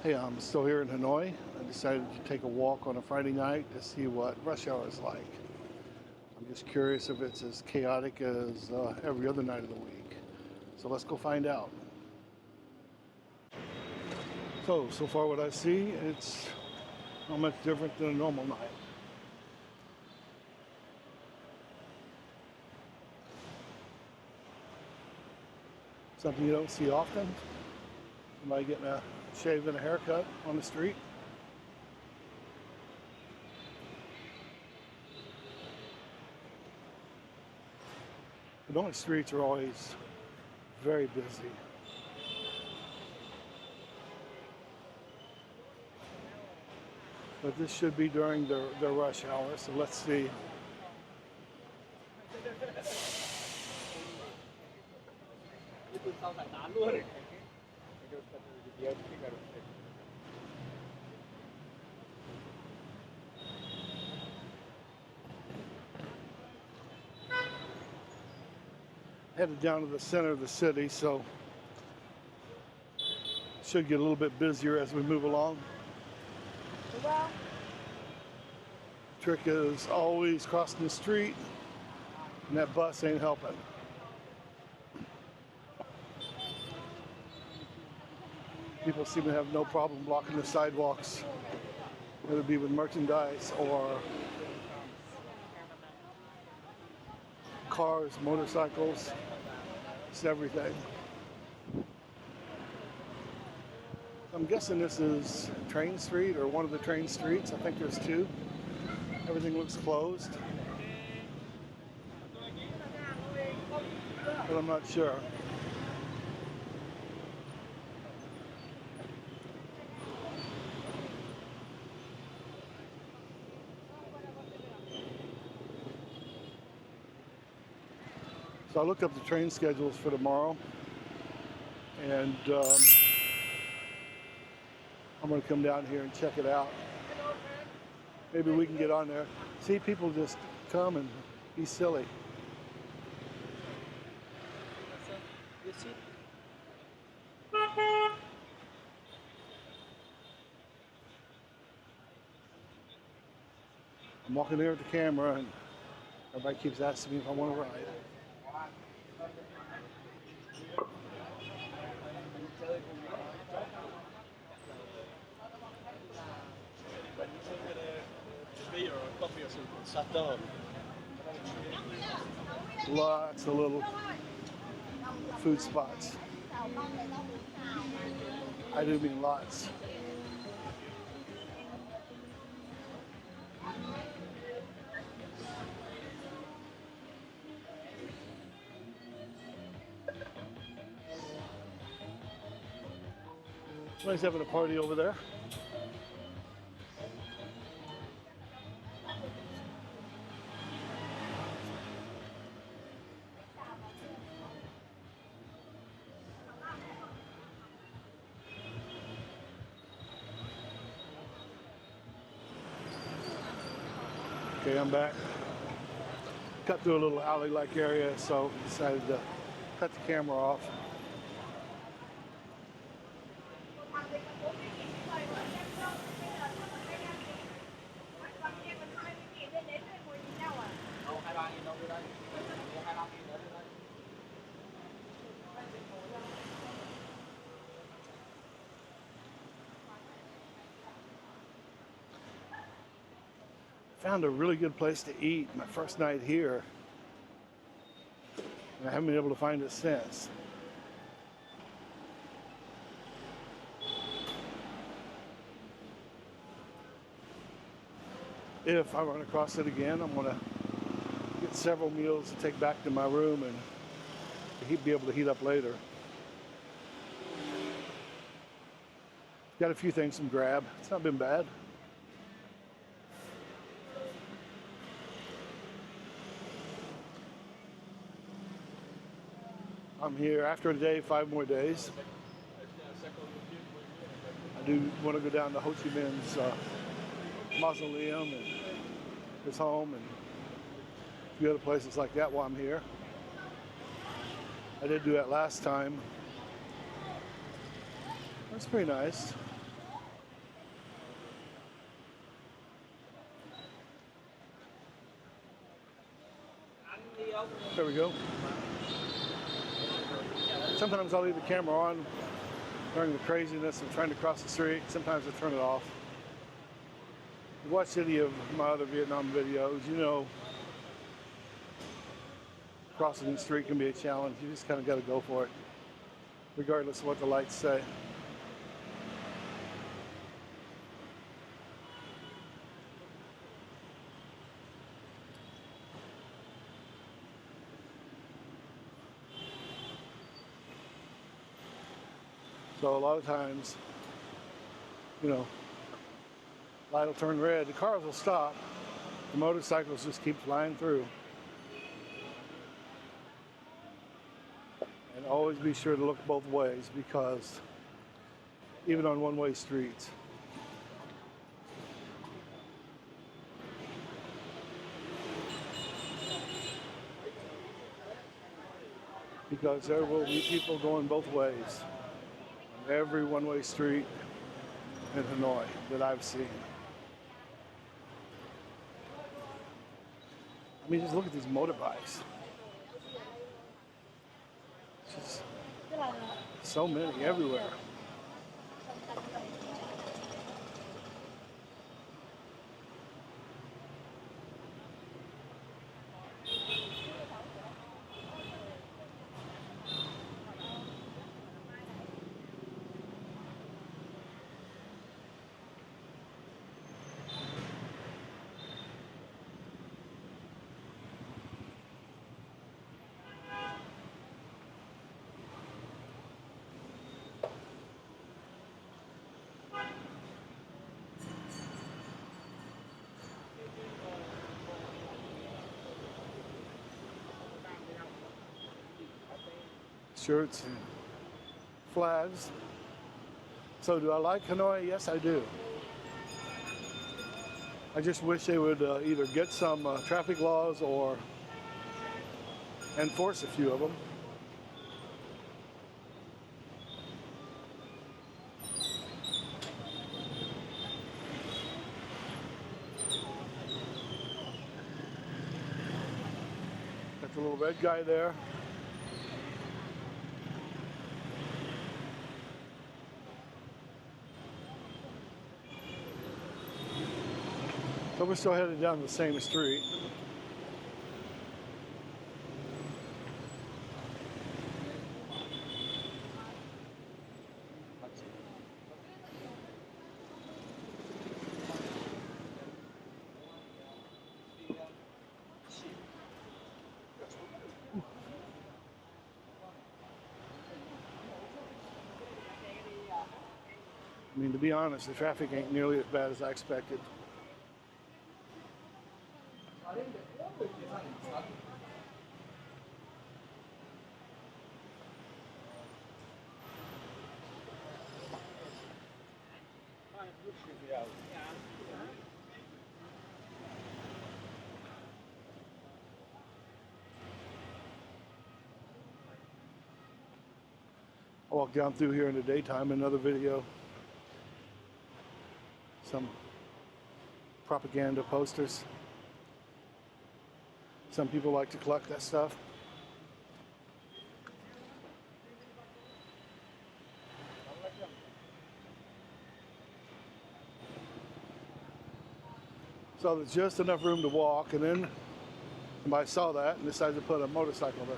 Hey, I'm still here in Hanoi. I decided to take a walk on a Friday night to see what rush hour is like. I'm just curious if it's as chaotic as every other night of the week. So let's go find out. So far what I see, it's not much different than a normal night. Something you don't see often. Somebody getting a shave and a haircut on the street. Hanoi streets are always very busy. But this should be during their rush hour, so let's see. Headed down to the center of the city, so should get a little bit busier as we move along. Trick is always crossing the street, and that bus ain't helping. People seem to have no problem blocking the sidewalks, whether it be with merchandise or cars, motorcycles, it's everything. I'm guessing this is Train Street or one of the train streets. I think there's two. Everything looks closed, but I'm not sure. So I looked up the train schedules for tomorrow, and I'm going to come down here and check it out. Maybe we can get on there. See, people just come and be silly. I'm walking there with the camera, and everybody keeps asking me if I want to ride. Lots of little food spots. I do mean lots. Somebody's having a party over there. Okay, I'm back. Cut through a little alley-like area, so decided to cut the camera off. Found a really good place to eat my first night here, and I haven't been able to find it since. If I run across it again, I'm going to get several meals to take back to my room and be able to heat up later. Got a few things from Grab. It's not been bad. I'm here after a day, 5 more days. I do want to go down to Ho Chi Minh's mausoleum and his home and a few other places like that while I'm here. I did do that last time. That's pretty nice. There we go. Sometimes I'll leave the camera on during the craziness of trying to cross the street. Sometimes I turn it off. If you've watched any of my other Vietnam videos, you know crossing the street can be a challenge. You just kind of got to go for it, regardless of what the lights say. So a lot of times, you know, light will turn red, the cars will stop, the motorcycles just keep flying through. And always be sure to look both ways, because even on one-way streets, because there will be people going both ways on every one-way street in Hanoi that I've seen. I mean, just look at these motorbikes. Just so many everywhere. Shirts and flags. So do I like Hanoi? Yes, I do. I just wish they would either get some traffic laws or enforce a few of them. Got the little red guy there. So we're still headed down the same street. I mean, to be honest, the traffic ain't nearly as bad as I expected. I walk down through here in the daytime, another video. Some propaganda posters. Some people like to collect that stuff. So there's just enough room to walk, and then somebody saw that and decided to put a motorcycle there.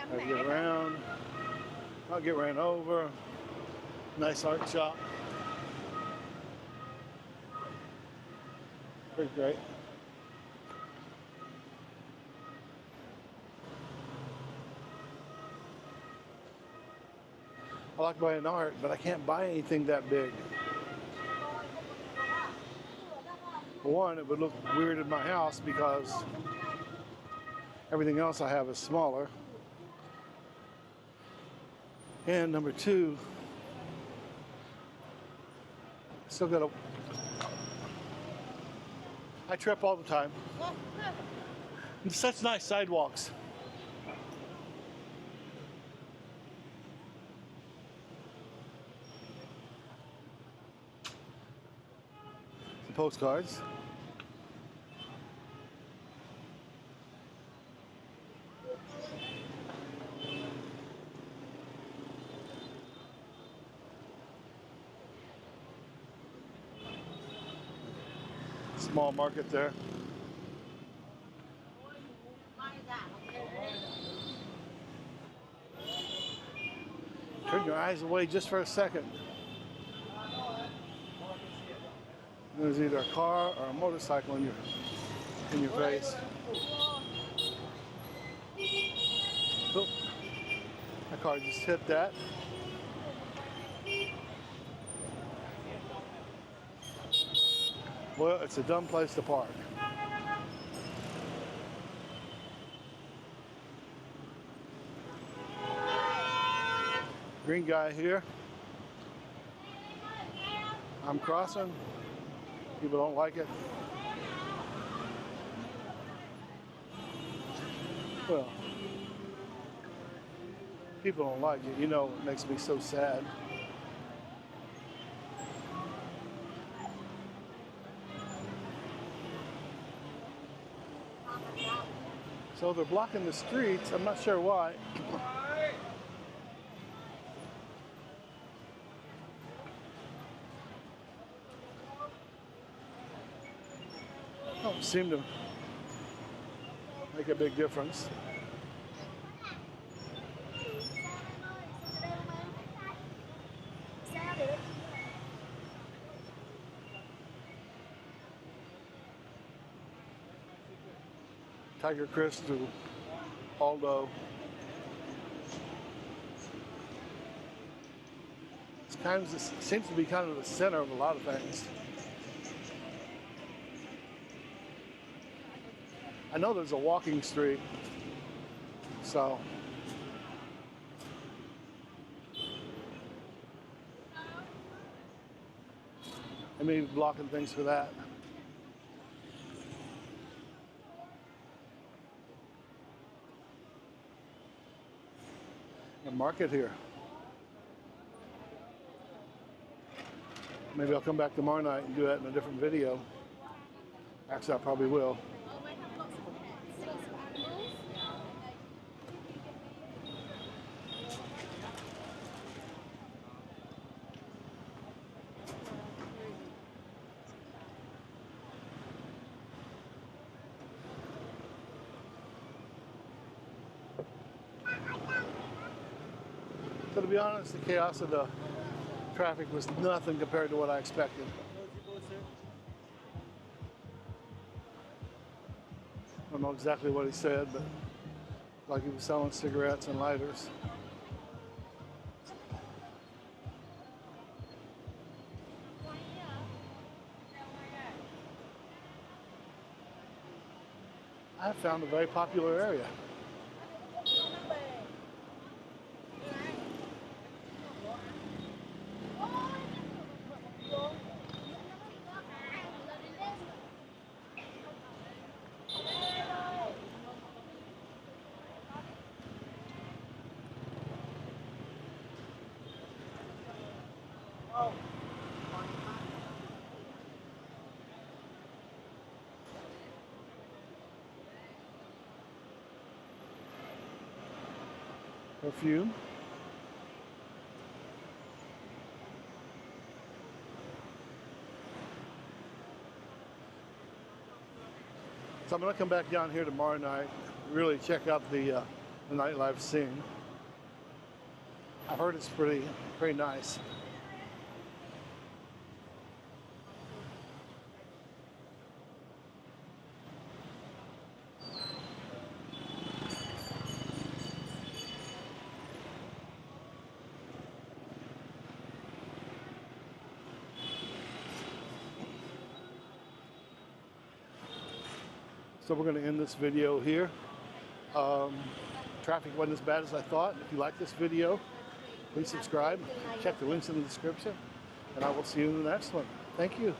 I get around, I'll get ran over. Nice art shop. Pretty great. I like buying art, but I can't buy anything that big. For one, it would look weird in my house because everything else I have is smaller. And number two, still got I trip all the time. Such nice sidewalks. Some postcards. Small market there. Turn your eyes away just for a second. There's either a car or a motorcycle in your face. Oh, my car just hit that. Well, it's a dumb place to park. Green guy here. I'm crossing. People don't like it. Well, people don't like it. You know, it makes me so sad. So they're blocking the streets. I'm not sure why. Don't seem to make a big difference. Tiger Chris to Aldo. It seems to be kind of the center of a lot of things. I know there's a walking street, so I may be blocking things for that. A market here. Maybe I'll come back tomorrow night and do that in a different video. Actually, I probably will. So to be honest, the chaos of the traffic was nothing compared to what I expected. I don't know exactly what he said, but like he was selling cigarettes and lighters. I found a very popular area. Perfume. So I'm going to come back down here tomorrow night, really check out the nightlife scene. I've heard it's pretty nice. So we're going to end this video here. Traffic wasn't as bad as I thought. If you like this video, please subscribe. Check the links in the description. And I will see you in the next one. Thank you.